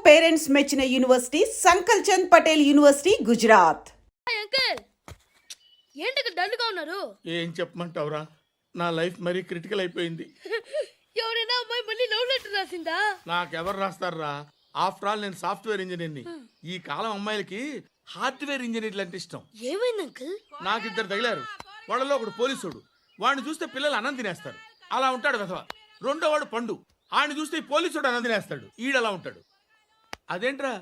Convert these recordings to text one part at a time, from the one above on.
Parents మెచ్చిన university Sankalchand Patel University Gujarat. Uncle ఏంటి డల్గా ఉన్నారు? ఏం చెప్పమంటావురా, నా లైఫ్ మరీ క్రిటికల్ అయిపోయింది. ఎవరైనా అమ్మాయి మళ్ళీ లవ్ లెటర్ రాసిందా? నాకెవరు రాస్తారా? ఆఫ్టర్ ఆల్ నేను సాఫ్ట్వేర్ ఇంజనీర్ని. ఈ కాలం అమ్మాయిలకి హార్డ్వేర్ ఇంజనీర్లు అంటే ఇష్టం. ఏమైంది అంకుల్? నాకు ఇద్దరు తగిలారు. వాళ్ళలో ఒకడు పోలీసుడు. వాడిని చూస్తే పిల్లలు అన్నం తినేస్తారు, అలా ఉంటాడు వెధవ. రెండో వాడు పండు. ఆయన చూస్తే ఈ పోలీసుడు అన్నం తినేస్తాడు, ఈడలా ఉంటాడు. అదేంట్రా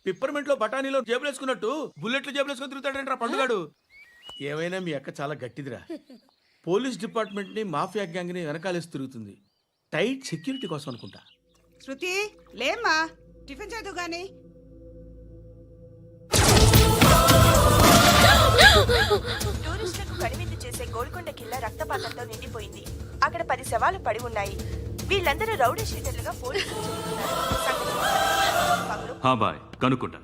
పిప్పర్మెంట్ లో బఠానీలో జేబులు వేసుకున్నట్టు బుల్లెట్లు జేబులు వేసుకుని తిరుగుతాడేంట్రా పండుగాడు. ఏమైనా మీ అక్క చాలా గట్టిదిరా. పోలీస్ డిపార్ట్మెంట్ ని మాఫియా గ్యాంగ్ ని వెనకాలేసి తిరుగుతుంది. టైట్ సెక్యూరిటీ కోసం అనుకుంటా. శృతి లేమ్మా, టిఫిన్ చేద్దు గాని. టూరిస్టులకు కనువిందు చేసే గోల్కొండ కిల్లా రక్తపాతంతో నిండిపోయింది. అక్కడ 10 శవాలు పడి ఉన్నాయి. వీళ్ళందరూ రౌడీ షీటర్లుగా పోలీసులు బాయ్ కనుక్కుంటా.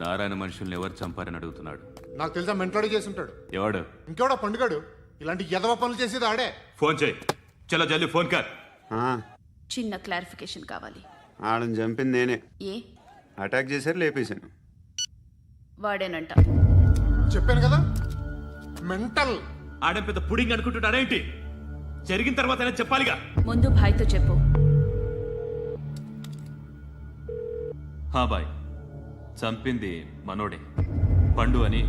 నారాయణ మనుషుల్ని ఎవరు చంపారని అడుగుతున్నాడు. నాకు తెలుసా మెంటలాడి చేసి ఉంటాడు. ఎవడు? ఇంకెవడా పండుగాడు. ఇలాంటి ఎదవ పనులు చేసేది ఆడే. ఫోన్ చేయి. చలో జల్దీ ఫోన్ కర్. చిన్న క్లారిఫికేషన్ కావాలి. ఆడని చంపింది నేనే. ఏ అటాక్ చేశారు, లేపేశాను. వాడేనంట. చెప్పాను కదా మెంటల్. ఆడే పెద్ద పుడింగ్ అనుకుంటున్నాడేంటి? జరిగిన తర్వాత అయినా చెప్పాలిగా. ముందు భాయ్తో చెప్పు. బాయ్ చంపింది మనోడే, పండు అని.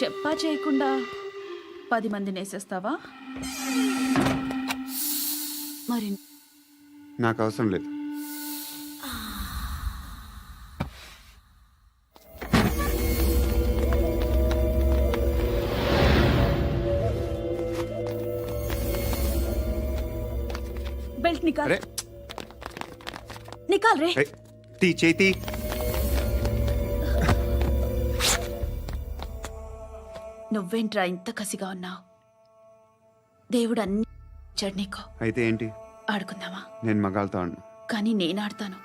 చెప్పా చేయకుండా 10 మందిని వేసేస్తావా? మరి నాకు అవసరం లేదు. బెల్ట్ నికాల్. నికాల్ రే. తీ చేతి. నువ్వేంట్రా ఇంత కసిగా ఉన్నావు? దేవుడు అన్ని ఇచ్చాడు నీకు. అయితే ఏంటి? ఆడుకుందామా? నేను మగాళ్ళతో ఆడను. కానీ నేను ఆడతాను.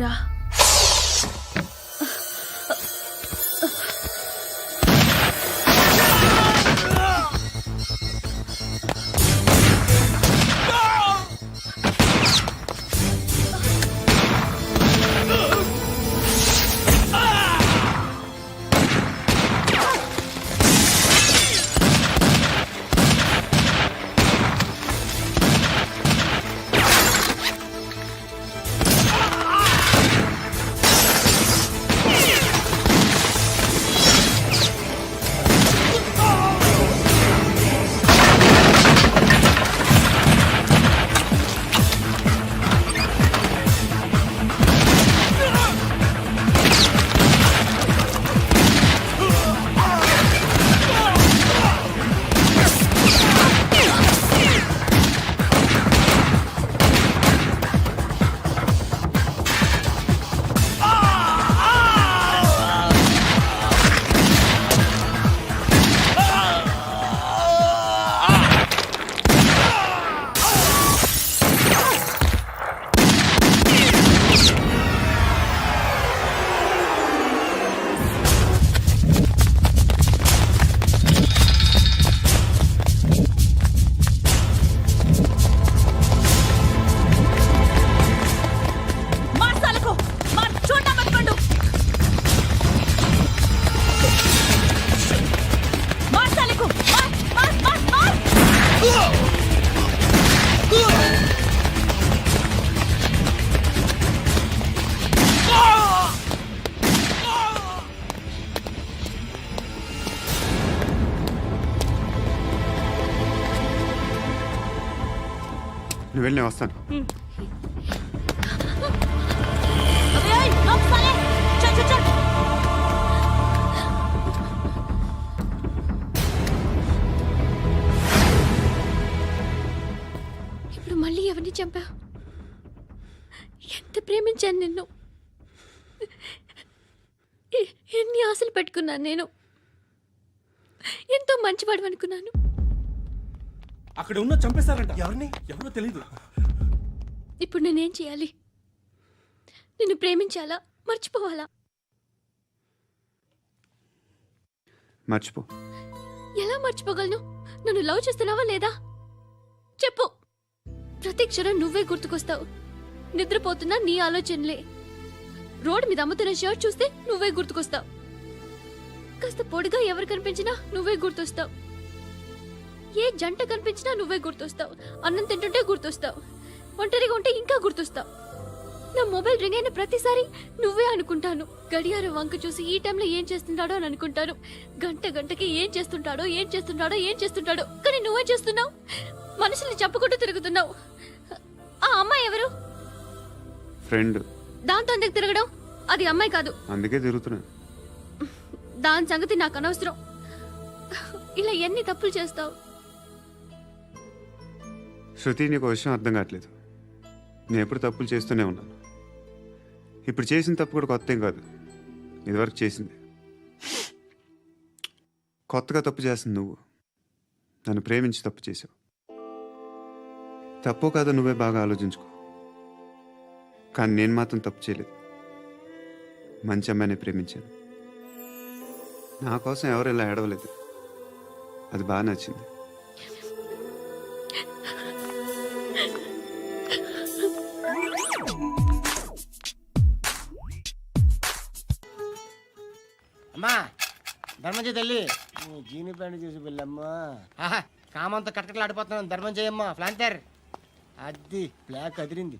రా. నువ్వు వెళ్ళి నేను వస్తాను. ఇప్పుడు మళ్ళీ ఎవరిని చంపా? ఎంత ప్రేమించాను నిన్ను, ఎన్ని ఆశలు పెట్టుకున్నాను. నేను ఎంతో మంచివాడు అనుకున్నాను. అక్కడ ఉన్న చంపేస్తారంట. ఎవరో తెలీదు. ఇప్పుడు నేనేం చేయాలి? నిన్ను ప్రేమించాలా, మర్చిపోవాలా? మర్చిపో. ఎలా మర్చిపోగలను? నన్ను లవ్ చేస్తున్నావా లేదా చెప్పు. ప్రతి క్షణం నువ్వే గుర్తుకొస్తావు. నిద్రపోతున్నా నీ ఆలోచనలే. రోడ్డు మీద అమ్ముతున్న షర్ట్ చూస్తే నువ్వే గుర్తుకొస్తావు. కాస్త పొడిగా ఎవరు కనిపించినా నువ్వే గుర్తొస్తావు. ఏ జంట కనిపించినా నువ్వే గుర్తొస్తావు. అన్నం తింటుంటే గుర్తొస్తావు. ఒంటరిగా ఉంటే ఇంకా గుర్తొస్తావు. నా మొబైల్ రింగ్ అయిన ప్రతిసారి నువ్వే అనుకుంటాను. గడియారం వంక చూసి ఈ టైంలో ఏం చేస్తుంటాడో అని అనుకుంటాను. గంటకి ఏం చేస్తుంటాడో కానీ నువ్వే చేస్తున్నావు. మనుషుల్ని చెప్పుకుంటూ తిరుగుతున్నావు. ఆ అమ్మాయి ఎవరు? ఫ్రెండ్. దాంతో ఎందుకు తిరగడం? అది అమ్మాయి కాదు. అందుకే తిరుగుతున్నా. దాని సంగతి నాకు అనవసరం. ఇలా ఎన్ని తప్పులు చేస్తావు? శృతి, నీకు విషయం అర్థం కావట్లేదు. నేను ఎప్పుడు తప్పులు చేస్తూనే ఉన్నాను. ఇప్పుడు చేసిన తప్పు కూడా కొత్త ఏం కాదు, ఇదివరకు చేసింది. కొత్తగా తప్పు చేస్తుంది నువ్వు. నన్ను ప్రేమించి తప్పు చేసావు. తప్పు కాదో నువ్వే బాగా ఆలోచించుకో. కానీ నేను మాత్రం తప్పు చేయలేదు. మంచి అమ్మాయిని ప్రేమించాను. నా కోసం ఎవరు ఇలా ఏడవలేదు. అది బాగా నచ్చింది. అమ్మా ధర్మం చేయి తల్లి. జీని ప్యాంట్ చూసి వెళ్ళమ్మా. ఆహా కామంతో కట్టకట్లు ఆడిపోతున్నాను. ధర్మం చేయమ్మా. ఫ్లాంటర్ అది బ్లాక్ అదిరింది.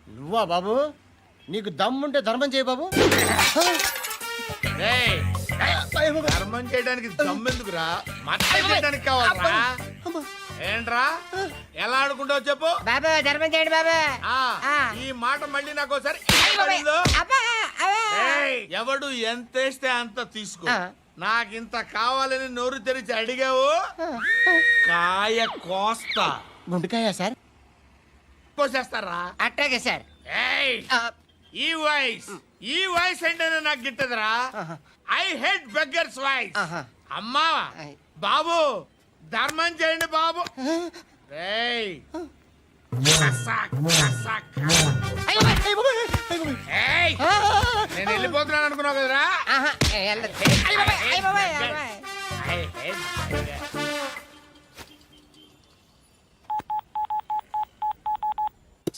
నువ్వా బాబు? నీకు దమ్ముంటే ధర్మం చేయి బాబు. రేయ్, ధర్మం చేయడానికి దమ్మెందుకురా? మతం చేయడానికి కావాలరా? ఏంట్రా ఎలా ఆడుకుంటావు చెప్పు. బాబా ధర్మం చేయండి బాబా. ఈ మాట మళ్ళీ నాకు ఒకసారి ఎవడు ఎంత వేస్తే అంత తీసుకో. నాకింత కావాలని నోరు తెరిచి అడిగావు, కాయ కోస్తా. గుండెకాయ సార్? కోసేస్తారా? అట్టాగే సార్. ఈ వాయిస్ అంటేనే నాకు గిట్టదురా. I hate beggars voice. అమ్మా బాబు ధర్మం చేయండి బాబు. రేయ్ నేను వెళ్ళిపోతున్నాను అనుకున్నావు కదరా.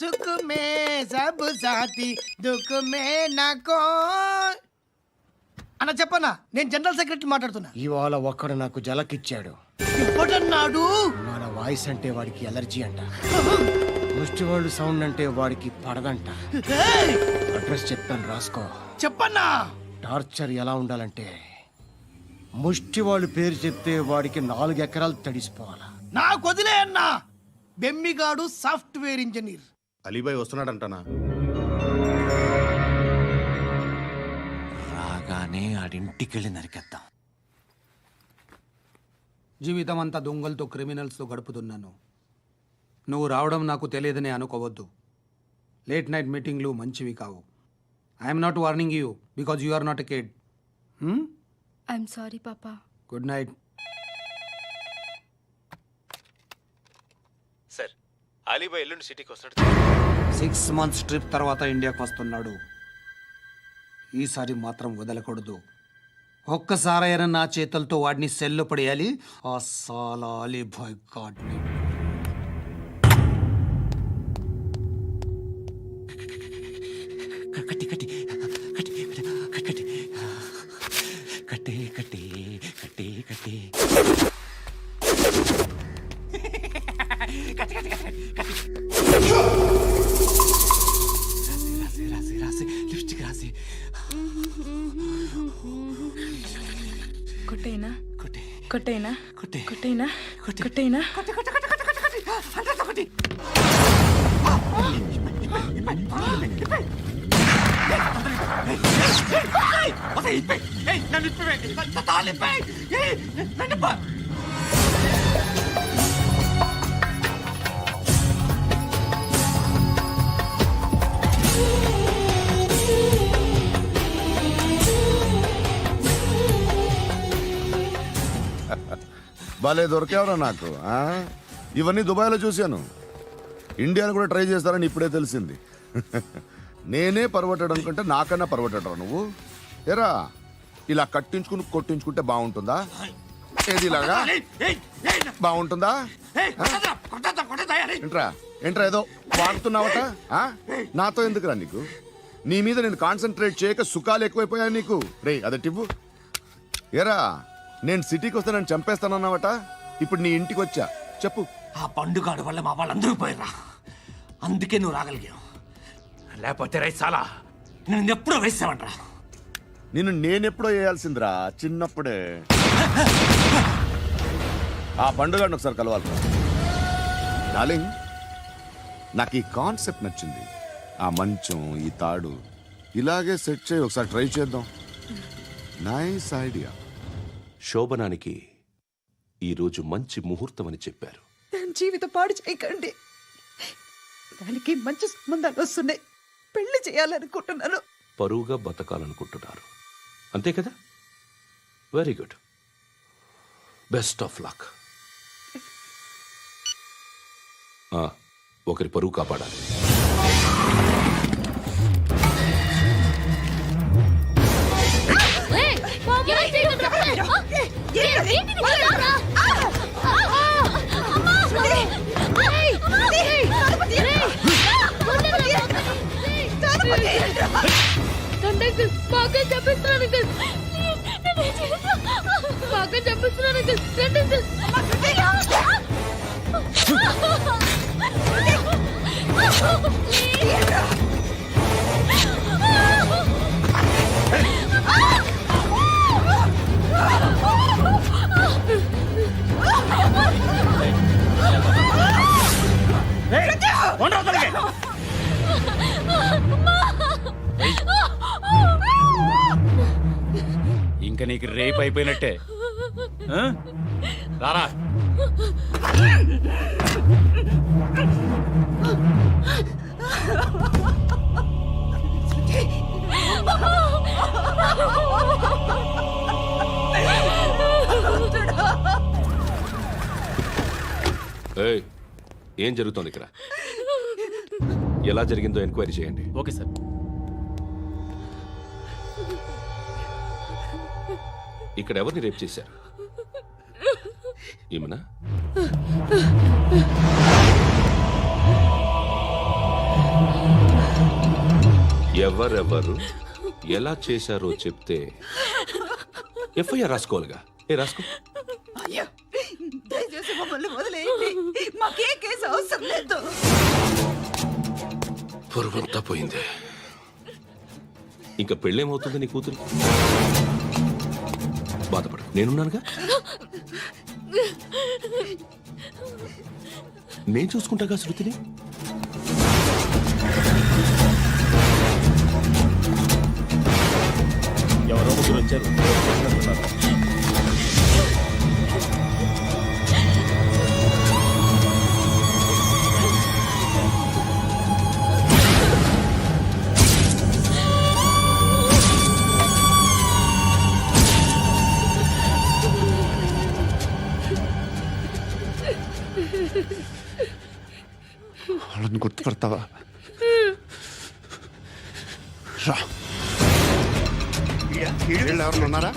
సుఖ మే సబ్ సాథీ దుఃఖ మే నాకో. అన్న చెప్పన్నా, నేను జనరల్ సెక్రటరీ మాట్లాడుతున్నా. ఇవాళ ఒక్కడు నాకు జలకిచ్చాడు. ఇప్పుడన్నాడు మన వాయిస్ అంటే వాడికి ఎలర్జీ అంట. ముష్టి వాళ్ళు సౌండ్ అంటే వాడికి పడదంట. అడ్రస్ చెప్తాను రాసుకో. చెప్పన్నా. టార్చర్ ఎలా ఉండాలంటే ముష్టి వాళ్ళు పేరు చెప్తే వాడికి 4 ఎకరాలు తడిసిపోవాలా. నాకు వదిలే అన్నా. బెమ్మిగాడు సాఫ్ట్వేర్ ఇంజనీర్. అలీబాయ్ వస్తున్నాడంటనా? రాగానే ఆడింటికెళ్ళి నరికేద్దాం. జీవితం అంతా దొంగలతో క్రిమినల్స్తో గడుపుతున్నాను. నువ్వు రావడం నాకు తెలియదని అనుకోవద్దు. లేట్ నైట్ మీటింగ్లు మంచివి కావు. I'm not warning you because you are not a kid. I'm sorry పాపా. Good night. సార్, అలీబాయ్ ఎల్లుండి సిటీకి వస్తాడు. 6 months ట్రిప్ తర్వాత ఇండియాకి వస్తున్నాడు. ఈసారి మాత్రం వదలకూడదు. ఒక్కసారైనా నా చేతులతో వాడిని సెల్లో పడేయాలి. ఆ సాలా అలీబాయ్ గాడ్ని. కట్టి కట్టి కట్టి కట్టి కట్టి కట్టి కట్టి కట్టి రాసి రాసి రాసి లిప్స్టిక్ రాసి కొట్టేనా కొట్టి కొట్టేనా కొట్టి కొట్టేనా కొట్టి కొట్టేనా కొట్టి కొట్టి కొట్టి కొట్టి కొట్టి కొట్టి కొట్టి భలే దొరికేవరా నాకు. ఇవన్నీ దుబాయ్లో చూశాను. ఇండియాలో కూడా ట్రై చేస్తారని ఇప్పుడే తెలిసింది. నేనే పర్వటాడు అనుకుంటే నాకన్నా పర్వటాడు నువ్వు. ఎరా ఇలా కట్టించుకుని కొట్టించుకుంటే బాగుంటుందా? ఏది ఇలాగా బాగుంటుందా? ఏంట్రా ఏంట్రా ఏదో వాడుతున్నావట? నాతో ఎందుకురా నీకు? నీ మీద నేను కాన్సన్ట్రేట్ చేయక సుఖాలు ఎక్కువైపోయాయి నీకు. రే అదటివ్వు. ఏరా నేను సిటీకి వస్తే నన్ను చంపేస్తానన్నావట, ఇప్పుడు నీ ఇంటికి వచ్చా. చెప్పు. ఆ పండుగాడు వల్ల మా వాళ్ళందరూ పోయిరా, అందుకే నువ్వు రాగలిగావు. లేకపోతే రైసాలా నేను ఎప్పుడో వేసావంట్రా. నిన్ను నేనెప్పుడో వేయాల్సిందిరా, చిన్నప్పుడే. ఆ పండుగను ఒకసారి కలవాలి డార్లింగ్. నాకు ఈ కాన్సెప్ట్ నచ్చింది. ఆ మంచం, ఈ తాడు ఇలాగే సెట్ చేయి, ఒకసారి ట్రై చేద్దాం. Nice idea. శోభనానికి ఈరోజు మంచి ముహూర్తం అని చెప్పారు. దాని జీవితం పాడు చేయకండి. దానికి మంచి సంబంధాలు వస్తున్నాయి, పెళ్లి చేయాలనుకుంటున్నాను. పరువుగా బతకాలనుకుంటున్నారు అంతే కదా? Very good, best of luck. ఒకరి పరువు కాపాడాలి. బాగా చెప్పిస్తున్నాను బాగా చెప్పిస్తున్నాను. ఇంకా నీకు రేప్ అయిపోయినట్టే. రారా. ఏం జరుగుతోంది ఇక్కడ? ఎలా జరిగిందో ఎంక్వైరీ చేయండి. Okay sir. ఇక్కడ ఎవరిని రేప్ చేశారు? ఏమన్నా? ఎవరెవరు ఎలా చేశారో చెప్తే ఎఫ్ఐఆర్ రాసుకోవాలిగా. రాసుకో. దయచేసి మమ్మల్ని వదిలేయండి, మాకే కేసు అవసరం లేదు. పొరువంతా పోయింది. ఇంకా పెళ్ళేమవుతుంది నీ కూతురు? బాధపడు, నేనున్నానుగా. నేను చూసుకుంటాగా శృతిని. ఎవరో ముగ్గురు వచ్చారు. వాళ్ళని గుర్తుపడతావా? రా. వీళ్ళు ఎవరు ఉన్నారా?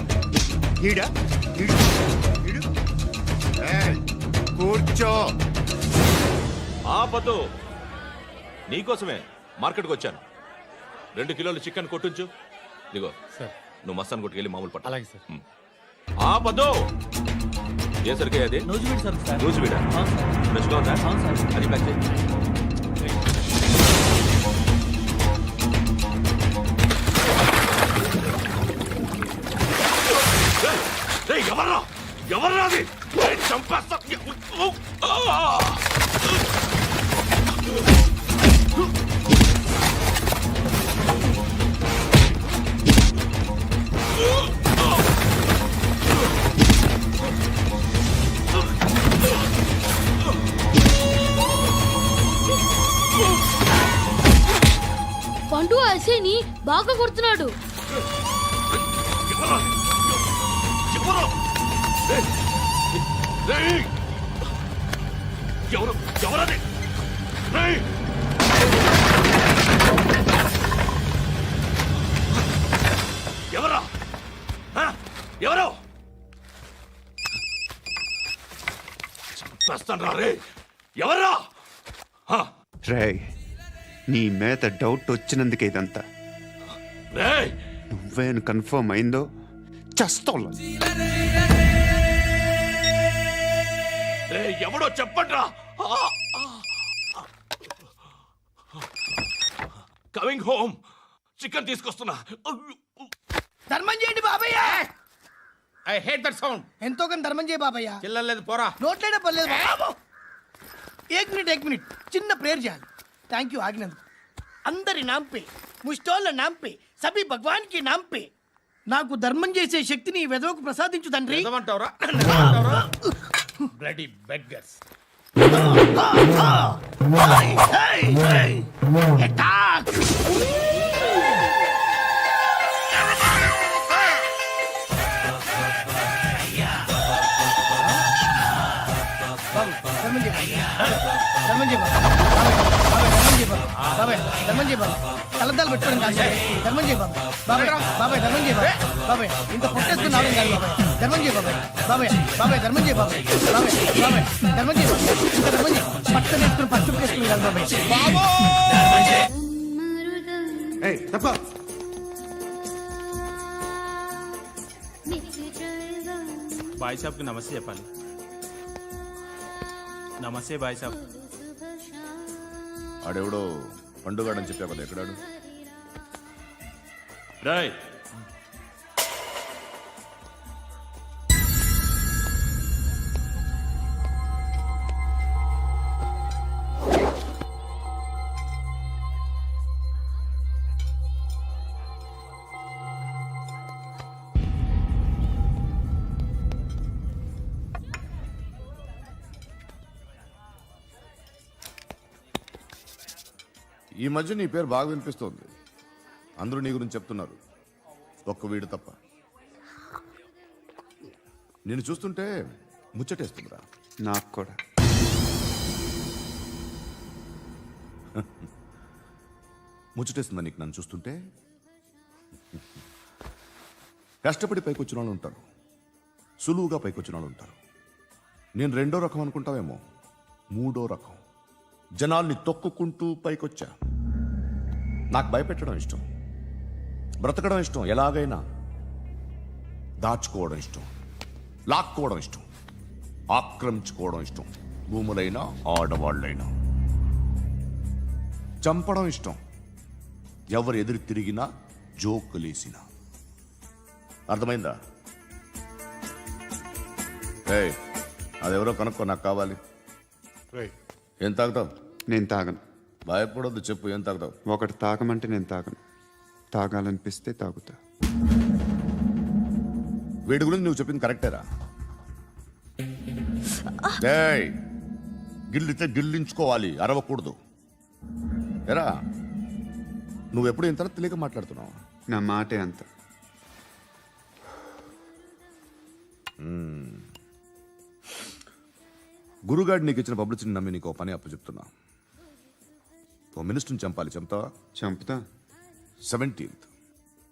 కూర్చో. ఆపదు. నీకోసమే మార్కెట్కి వచ్చాను. 2 కిలోలు చికెన్ కొట్టుంచు. ఇదిగో సార్. నువ్వు మస్తాన్ కొట్టుకెళ్ళి మామూలు పట్టు. అలాగే సార్. ఆపదు. ఏ సరికే అది? నూజివీడు సార్. నూజివీడా? ఫ్రెష్గా ఉందా? అది ప్యాక్ చేయి. ఎవర్రా ఎవర్రా అది? చంపేస్తా. పండు అసేని బాగా కొడుతున్నాడు. ఎవరది? ఎవరా? ఎవరు చంపేస్తాను రా రే ఎవరా రే నీ మీద డౌట్ వచ్చినందుకే ఇదంతా. రే నువ్వేను కన్ఫర్మ్ అయిందో చస్తావు. రే ఎవడో చెప్పండి రా కమింగ్ హోమ్ చికెన్ తీసుకొస్తున్నా. ధర్మం చేయండి బాబయ్య. I hate that sound. ఎంతో కొంత ధర్మం చేయ బాబయ్య. చిల్లలేదు పోరా. నోట్లేనే పర్లేదు బాబు. ఏక్ మినిట్ చిన్న ప్రేయర్ చేయాలి. థ్యాంక్ యూ ఆగినందుకు. అందరి నాంపే ముష్టోళ్ళ నాంపే సభీ భగవాన్ కి నాంపే నాకు ధర్మం చేసే శక్తిని ఈ వెదవకు ప్రసాదించు తండ్రి. ఏమంటావురా? Bloody beggars. కలద్దాలు పెట్టుకోవడం కాదు ధర్మం చేయ బాబాయ్. బాబాయ్ ధర్మం చేయ బాబాయ్. ఇంత పొట్టేసుకుని రావడం కాదు బాబాయ్. ధర్మం చేయ బాబాయ్ ధర్మం చేయ బాబాయ్. ధర్మం చేయ ఇంత ధర్మం చేయ పట్టు వేసుకుని పట్టు వేసుకుని కాదు బాబాయ్. బాయ్ సాబ్కి నమస్తే చెప్పాలి. నమస్తే బాయ్ సాబ్. ఆడెవడో పండుగాడని చెప్పావు కదా, ఎక్కడాడు? రాయ్ ఈ మధ్య నీ పేరు బాగా వినిపిస్తోంది. అందరూ నీ గురించి చెప్తున్నారు, ఒక్క వీడు తప్ప. నేను చూస్తుంటే ముచ్చటేస్తుందిరా. నాకు కూడా. ముచ్చటేస్తుందా నీకు నన్ను చూస్తుంటే? కష్టపడి పైకొచ్చిన వాళ్ళు ఉంటారు, సులువుగా పైకొచ్చిన వాళ్ళు ఉంటారు. నేను రెండో రకం అనుకుంటావేమో, మూడో రకం. జనాల్ని తొక్కుకుంటూ పైకొచ్చా. నాకు భయపెట్టడం ఇష్టం, బ్రతకడం ఇష్టం, ఎలాగైనా దాచుకోవడం ఇష్టం, లాక్కోవడం ఇష్టం, ఆక్రమించుకోవడం ఇష్టం. భూములైనా ఆడవాళ్ళైనా చంపడం ఇష్టం, ఎవరు ఎదురు తిరిగినా జోకులేసినా. అర్థమైందా? ఏయ్, అదెవరో కనుక్కో, నాకు కావాలి. ఏం తాగుతావు? నేను తాగను. భయపడొద్దు, చెప్పు ఏం తాగుతావు? ఒకటి తాగమంటే నేను తాగను, తాగాలనిపిస్తే తాగుతా. వీడి గురించి నువ్వు చెప్పింది కరెక్టేరా? ఏయ్, గిల్లితే గిల్లించుకోవాలి, అరవకూడదు. ఎరా, నువ్వెప్పుడు ఇంత తెలియక మాట్లాడుతున్నావు? నా మాటే అంత. గురుగాడు నీకు ఇచ్చిన పబ్లిసిటీని నమ్మి నీకు పని అప్పు చెప్తున్నా. ఓ మినిస్టర్ని చంపాలి, చంపుతావా? చంపుతా. 17th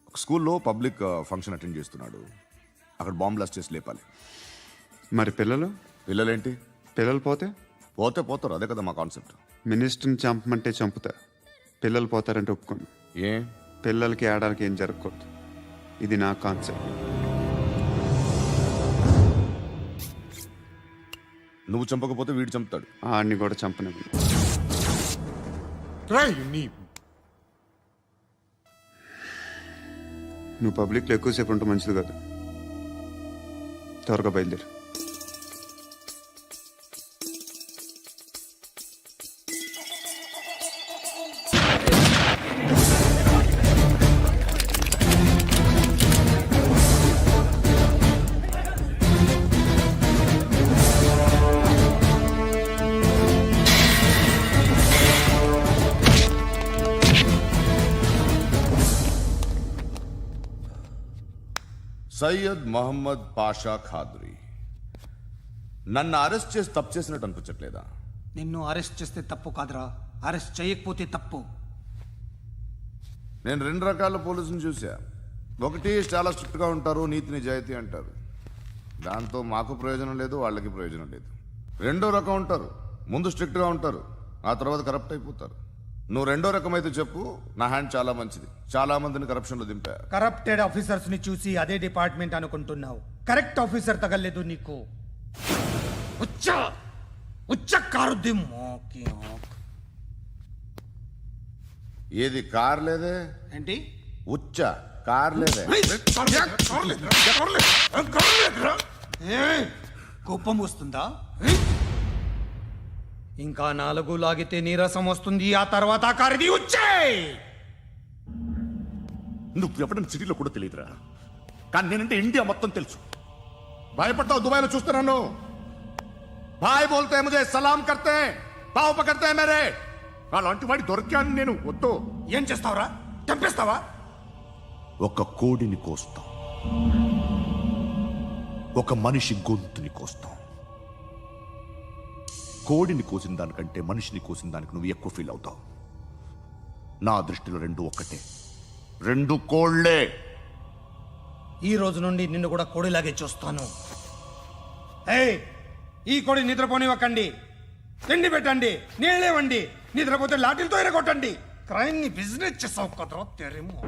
ఒక స్కూల్లో పబ్లిక్ ఫంక్షన్ అటెండ్ చేస్తున్నాడు, అక్కడ బాంబ్ బ్లాస్ట్ చేసి లేపాలి. మరి పిల్లలు? పిల్లలేంటి? పిల్లలు పోతే పోతే పోతారు, అదే కదా మా కాన్సెప్ట్. మినిస్టర్ని చంపమంటే చంపుతా, పిల్లలు పోతారంటే ఒప్పుకోను. ఏ? పిల్లలకి ఆడాలకి ఏం జరగకూడదు, ఇది నా కాన్సెప్ట్. నువ్వు చంపకపోతే వీడు చంపుతాడు. ఆడిని కూడా చంపనివ్వను. నువ్వు పబ్లిక్లో ఎక్కువసేపు ఉంటే మంచిది కాదు. త్వరగా బయలుదేరు. సయ్యద్ మహమ్మద్ పాషా ఖాద్రీ. నన్ను అరెస్ట్ చేసి తప్పు చేసినట్టు అనిపించట్లేదా? నిన్ను అరెస్ట్ చేస్తే తప్పు కాదురా, అరెస్ట్ చేయకపోతే తప్పు. నేను 2 రకాల పోలీసుని చూసా. ఒకటి చాలా స్ట్రిక్ట్గా ఉంటారు, నీతి నిజాయితీ అంటారు. దాంతో మాకు ప్రయోజనం లేదు, వాళ్ళకి ప్రయోజనం లేదు. రెండో రకం ఉంటారు, ముందు స్ట్రిక్ట్గా ఉంటారు, ఆ తర్వాత కరప్ట్ అయిపోతారు. నువ్వు రెండో రకం అయితే చెప్పు. నా హ్యాండ్ చాలా మంచిది, చాలా మందిని కరప్షన్లో దింపా. కరప్టెడ్ ఆఫీసర్స్ ని చూసి అదే డిపార్ట్మెంట్ అనుకుంటున్నావు. కరెక్ట్ ఆఫీసర్ తగలేదు నీకు. ఉచ్చ ఉచ్చ కారుద్ది మోకి ఆంఖ్. ఏది కార్ లేదే ఏంటి? ఉచ్చ కార్ లేదే. ఏయ్, కోపం వస్తుందా? ఇంకా 4 లాగితే నీరసం వస్తుంది. ఆ తర్వాత కారిది వచ్చే. నువ్వు ఎప్పుడైనా సిటీలో కూడా తెలియదురా, కానీ నేనంటే ఇండియా మొత్తం తెలుసు. భయపడతావు, దుబాయ్లో చూస్తున్నాను. భాయ్ బోల్తే ముజే సలాం కర్తే, పావు పకర్తే మేరే. అలాంటి వాడి దొరికాను నేను. వద్దు. ఏం చేస్తావురా? చంపేస్తావా? ఒక కోడిని కోస్తాం, ఒక మనిషి గొంతుని కోస్తాం. కోడిని కోసిన దానికంటే మనిషిని కోసిన దానికి నువ్వు ఎక్కువ ఫీల్ అవుతావు. నా దృష్టిలో రెండు ఒక్కటే, రెండు కోళ్లే. ఈ రోజు నుండి నిన్ను కూడా కోడిలాగే చూస్తాను. ఏయ్, ఈ కోడి నిద్రపోనివ్వకండి. తిండి పెట్టండి, నీళ్ళేవండి. నిద్రపోతే లాఠీలతో ఎరగొట్టండి. క్రైమ్ ని బిజినెస్ చేసావు కదరా తెరేమో.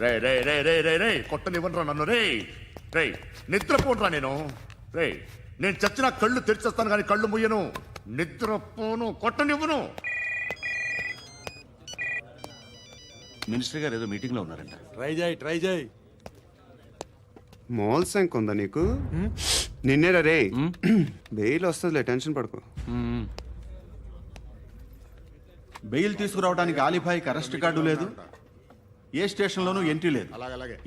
రే రే రే రే రే రే కొట్టనివ్వనరా నన్ను. రే రే నిద్రపోనరా నేను. రే నేను చచ్చిన కళ్ళు తెరిచేస్తాను కానీ కళ్ళు ముయ్యను. నిద్రపోను, కొట్టనివ్వను. మినిస్టర్ గారు ఏదో మీటింగ్ లో ఉన్నారంట. ట్రై చేయి. మోల్ సంక్ ఉందా నీకు? నిన్నేరా రే. బెయిల్ వస్తుందిలే, టెన్షన్ పడుకో. బెయిల్ తీసుకురావడానికి ఆలిభాయికి అరెస్ట్ కార్డు లేదు, ఏ స్టేషన్లోనూ ఎంట్రీ లేదు.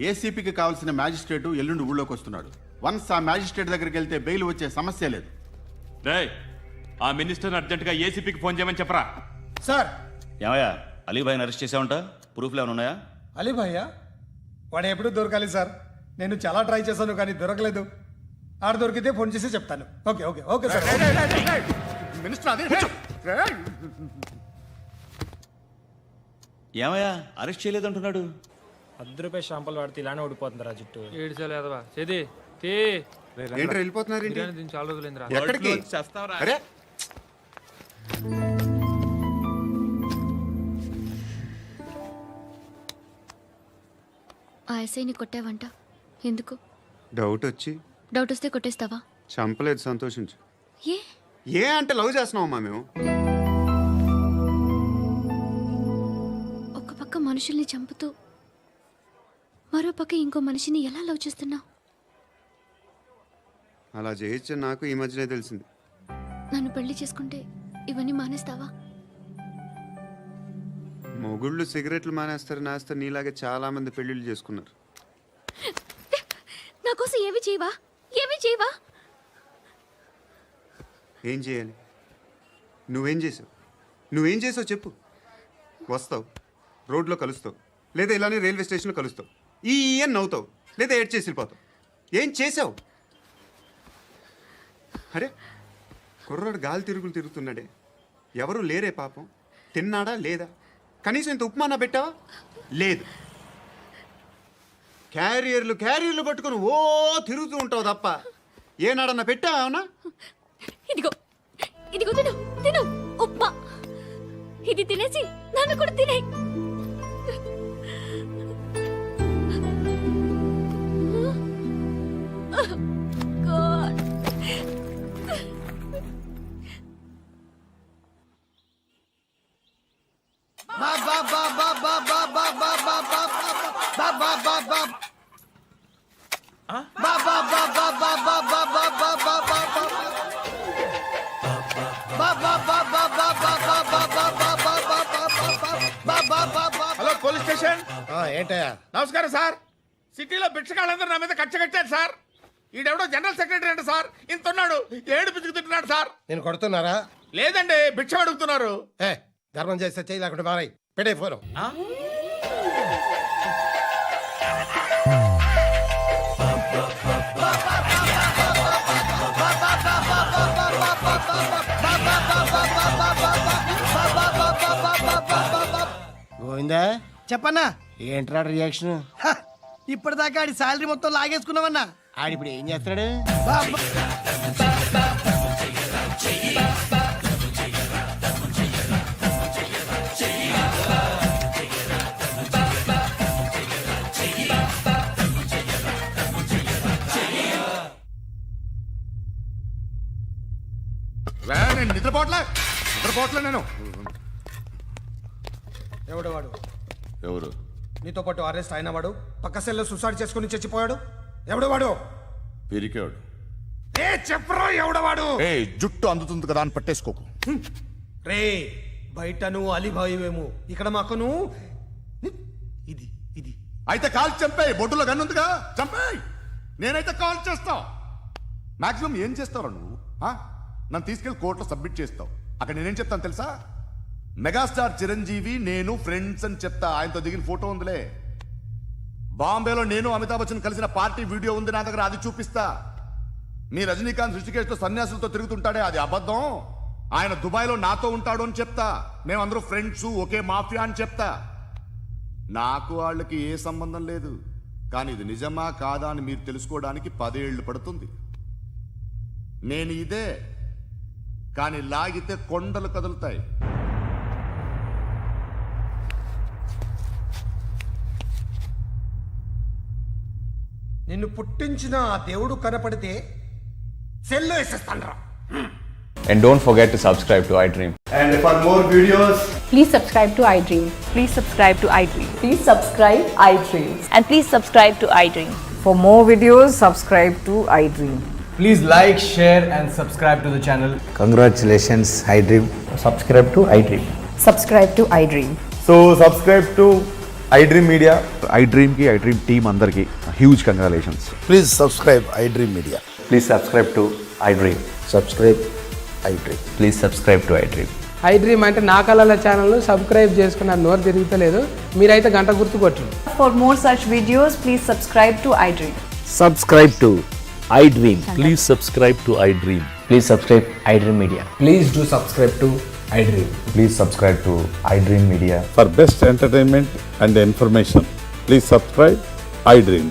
ఏసీపీకి కావాల్సిన మ్యాజిస్ట్రేటు ఎల్లుండి ఊళ్ళోకి వస్తున్నాడు. వన్స్ ఆ మ్యాజిస్ట్రేట్ దగ్గరికి వెళ్తే బెయిల్ వచ్చే సమస్య లేదు. రేయ్, ఆ మినిస్టర్ అర్జెంట్ గా ఏసీపీకి ఫోన్ చేయమని చెప్పరా. సార్. ఏమయ్యా, అలీభాయిని అరెస్ట్ చేసావంట? ప్రూఫ్లు ఏమైనా ఉన్నాయా? అలీ భయ్యా, వాడు ఎప్పుడు దొరకాలి సార్. నేను చాలా ట్రై చేశాను కానీ దొరకలేదు. ఆడ దొరికితే ఫోన్ చేసి చెప్తాను. Okay okay okay sir. Minister అదే. ఏమయ్యా, అరెస్ట్ చేయలేదంటున్నాడు. ₹10 షాంపూలు వాడితే ఇలానే ఓడిపోతుందిరా జుట్టు. ఏంట్రా వెళ్ళిపోతున్నారు ఏంటి? చాలా రోజులైందిరా. ఎక్కడికి? అరే ఆ ఎస్ఐని కొట్టావంట, ఎందుకు? డౌట్ వచ్చి. డౌట్ వస్తే కొట్టేస్తావా? చంపలేదు, సంతోషించు. ఏ ఏ అంటే లవ్ చేస్తున్నావమ్మా మేము. ఒక పక్క మనుషుల్ని చంపుతూ మరో పక్క ఇంకో మనిషిని ఎలా లవ్ చేస్తున్నావు? అలా చేయొచ్చని నాకు ఈ మధ్యనే తెలిసింది. నన్ను పెళ్లి చేసుకుంటే ఇవన్నీ మానేస్తావా? మొగుళ్ళు సిగరెట్లు మానేస్తారు, నేస్తారు. నీలాగే చాలా మంది పెళ్లిళ్ళు చేసుకున్నారు. నా కోసం ఏమి చేయవా? ఏమి చేయవా? ఏం చేయాలి? నువ్వేం చేసావు? నువ్వేం చేసావు చెప్పు. వస్తావు, రోడ్లో కలుస్తావు, లేదా ఇలానే రైల్వే స్టేషన్లో కలుస్తావు. ఈ అని నవ్వుతావు, లేదా ఏడ్ చేసి వెళ్ళిపోతావు. ఏం చేసావు? అరే కుర్రాడు గాలి తిరుగులు తిరుగుతున్నాడే, ఎవరు లేరే పాపం. తిన్నాడా లేదా? కనీసం ఇంత ఉప్మానా పెట్టావా? లేదు. క్యారియర్లు పట్టుకొని ఓ తిరుగుతూ ఉంటావు తప్ప ఏనాడన్నా పెట్టావా? అవునా? ఇదిగో ఇదిగో తిను తిను ఉప్మా. ఇది తినేసి నన్ను కూడా తినే. Hello police station. ఏంటయ్యా? నమస్కారం సార్. సిటీలో భిక్షగాళ్ళందరూ నా మీద కచ్చ కట్టారు సార్. ఈడెవడో జనరల్ సెక్రటరీ అంట సార్. ఇంత ఉన్నాడు, ఏడు పిచ్చుకు తింటున్నాడు సార్. నేను కొడుతున్నారా? లేదండి, భిక్ష అడుగుతున్నారు. ధర్మం చేస్తే చేయి, లేకుండా మారాయి. పెట్టే ఫోను. గోవిందా చెప్పన్నా ఏంట్రా రియాక్షన్? ఇప్పటిదాకా ఆడి శాలరీ మొత్తం లాగేసుకున్నావన్నా. ఆడిప్పుడు ఏం చేస్తున్నాడు? నేను నిద్రపోవట్లే నేను. ఎవడు వాడు? ఎవరు? నీతో పాటు అరెస్ట్ అయిన వాడు, పక్క సెల్లో సూసైడ్ చేసుకుని చచ్చిపోయాడు. ఎవడు వాడు? పిరికాడు. ఏ చెప్పరా ఎవడవాడు? ఏ జుట్టు అందుతుంది కదా అని పట్టేసుకోకు. రే బయట నువ్వు అలీబాయివేమో, ఇక్కడ మాకు నువ్వు ఇది ఇది అయితే కాల్ చంపేయి. బొడ్డులో గన్నుందిగా చంపేయి. నేనైతే కాల్ చేస్తా. మాక్సిమం ఏం చేస్తావు నువ్వు? నన్ను తీసుకెళ్లి కోర్టులో సబ్మిట్ చేస్తావు. అక్కడ నేనేం చెప్తాను తెలుసా? మెగాస్టార్ చిరంజీవి నేను ఫ్రెండ్స్ అని చెప్తా. ఆయనతో దిగిన ఫోటో ఉందిలే. బాంబేలో నేను అమితాబ్ బచ్చన్ కలిసిన పార్టీ వీడియో ఉంది నా దగ్గర, అది చూపిస్తా. మీ రజనీకాంత్ ఋషికేష్తో సన్యాసులతో తిరుగుతుంటాడే, అది అబద్ధం. ఆయన దుబాయ్లో నాతో ఉంటాడు అని చెప్తా. మేమందరూ ఫ్రెండ్స్, ఒకే మాఫియా అని చెప్తా. నాకు వాళ్ళకి ఏ సంబంధం లేదు. కానీ ఇది నిజమా కాదా అని మీరు తెలుసుకోవడానికి 10 ఏళ్ళు పడుతుంది. నేను ఇదే, కానీ లాగితే కొండలు కదులుతాయి. నిన్ను పుట్టించిన ఆ దేవుడు కనపడితే సెల్లో వేసేస్తానరా. And don't forget to subscribe to iDream. And for more videos, Please subscribe to iDream. Please subscribe to iDream. Please subscribe iDream. And please subscribe to iDream. For more videos, subscribe to iDream. Please like, share and subscribe to the channel. Congratulations iDream. Subscribe to iDream. Subscribe to iDream. So subscribe to iDream Media. iDream ki iDream team andarki huge congratulations. Please subscribe iDream Media. Please subscribe to iDream. Subscribe iDream. Please subscribe to iDream. iDream అంటే నా కళల channel subscribe చేసుకున్న నోరు తిరుగుతలేదు. మీరైతే గంట గుర్తు కొట్టండి. For more such videos, please subscribe to iDream. Subscribe to iDream. Please subscribe to iDream. Please subscribe iDream Media. Please do subscribe to iDream. Please subscribe to iDream Media. For best entertainment and information, please subscribe iDream.